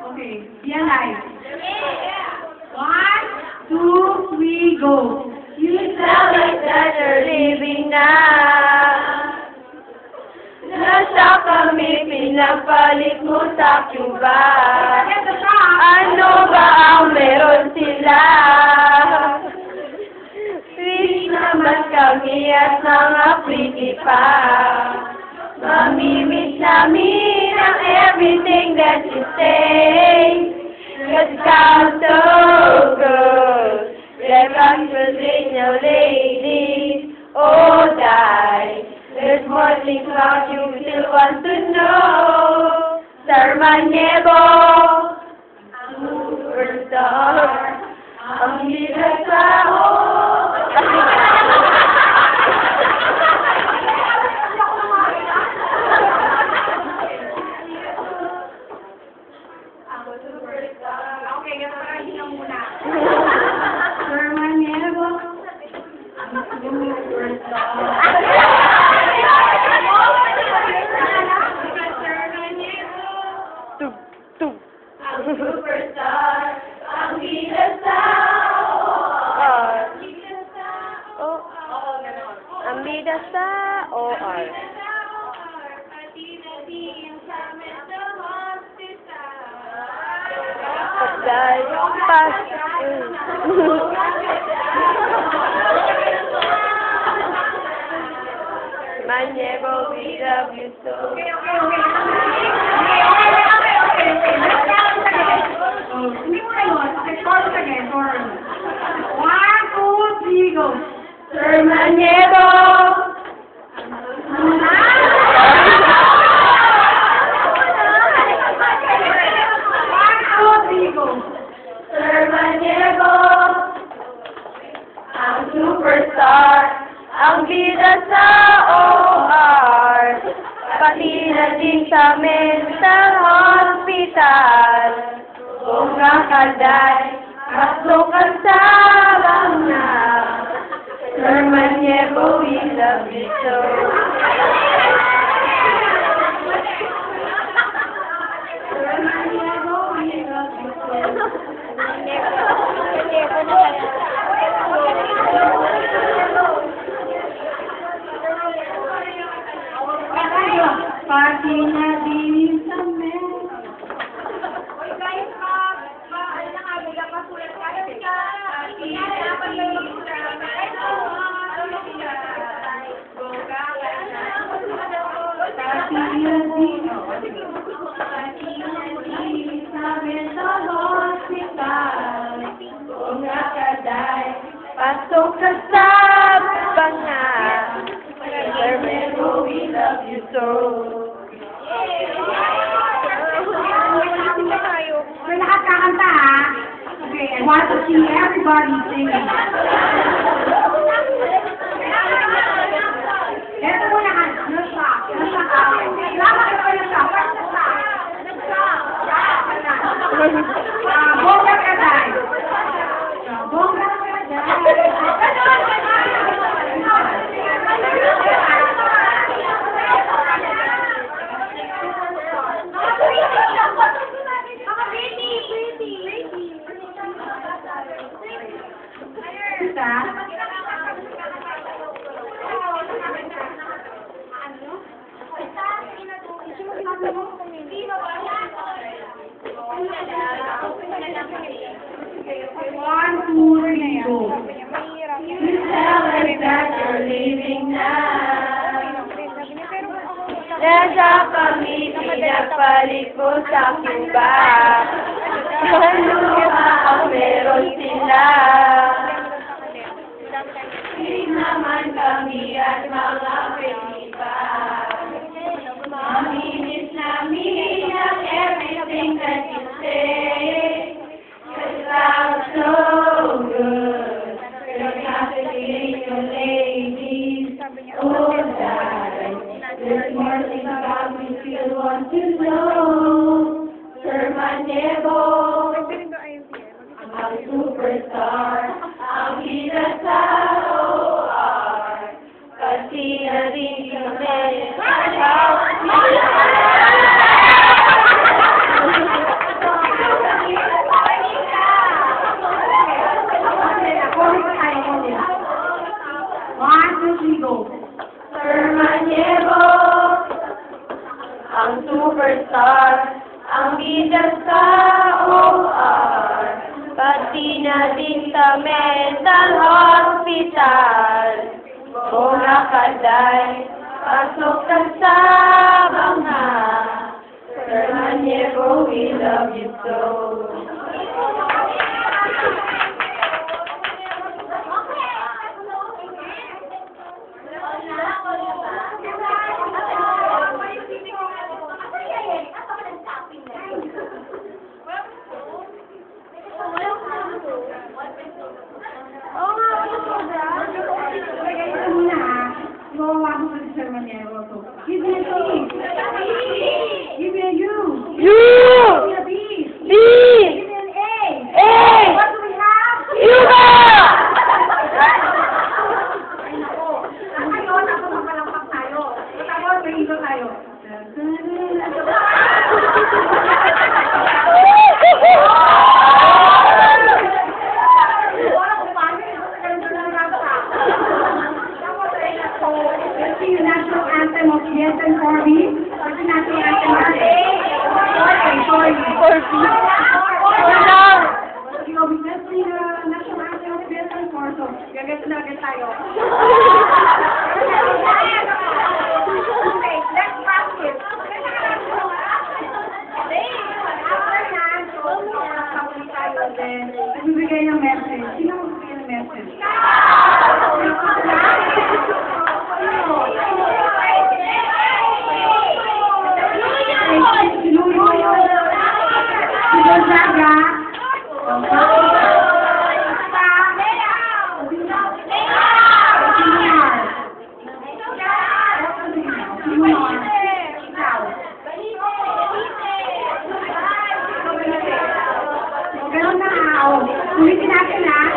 Okay, be alive. 1, 2, 3, go. You tell me that you're leaving na. Nasa kami, pinapalit mo sa Cuba. Ano ba ang meron sila? Rich naman kami at mga pretty pa. Mamimiss namin ang everything that you say. 'Cause it sounds so good. Like I'm feeling your lady. Oh, die. There's more things about you still want to know. Sarmanyevo, superstar, ang hirap tao. Okay, kapag na muna. Sarmanyevo, ang superstar. Superstar, ang bida sa OR. Ang bida sa OR. Pagdal, pas. Manyevo, we love you so. Hindi mo na yun. Okay, chorus again, chorus. 1, 2, 3, go. Sir Manyevo. 1, 2, 3, go. Sir Manyevo. Ang superstar, ang bida sa OR. Pati na din sa mental hospital. Kung nakaday, maslokan sa bangna. Sir Manyevo, we love you so. Sir Manyevo, we love you so. Pati na din sa men. Pasok ka sa banga. Sir Manyevo, we love you so. May lahat kakanta ha. Okay, I want to see everybody singing. Ito muna ka. Nasa ka. Lama ka na siya. Bongga ka tayo. Bongga ka tayo. One, two, three, go. You tell me that you're leaving now. Nasa kami, pinapalit mo sa Cuba. Ano ba ang meron sila? Hindi naman kami at mga penipa. Mamimiss namin ang everything that you say. 'Cause sounds so good. You're captivating your ladies. Oh, darling. There's more things about me you want to know. Sir Manyevo, ang superstar, ang bida sa OR. Kasi na rin kami. ang bidas sa OR, pati na din sa mental hospital. Kung nakaday, pasok ka sa bangha, Sir Maniego, we love you so. Give me a C. Give me a U. You! Give me a B. B! Give me an A. A! What do we have? Yuga! Ay, nako. Ngayon, ako magpalampak tayo. Tapos, may ito tayo. Wala kung paano ito sa ganito ng rasa. Tapos, ay nako. Let's see yung national anthem of Yes and Corby. What's the national anthem of Corby? Corby. Corby. Let's see the national anthem of Yes and Corby. So, gagat na agad tayo. Okay, let's practice. Nagbibigay ng message. Sino magbibigay ng message? Si Lulu. Si Gonzaga. Ganun na, ulitin natin na.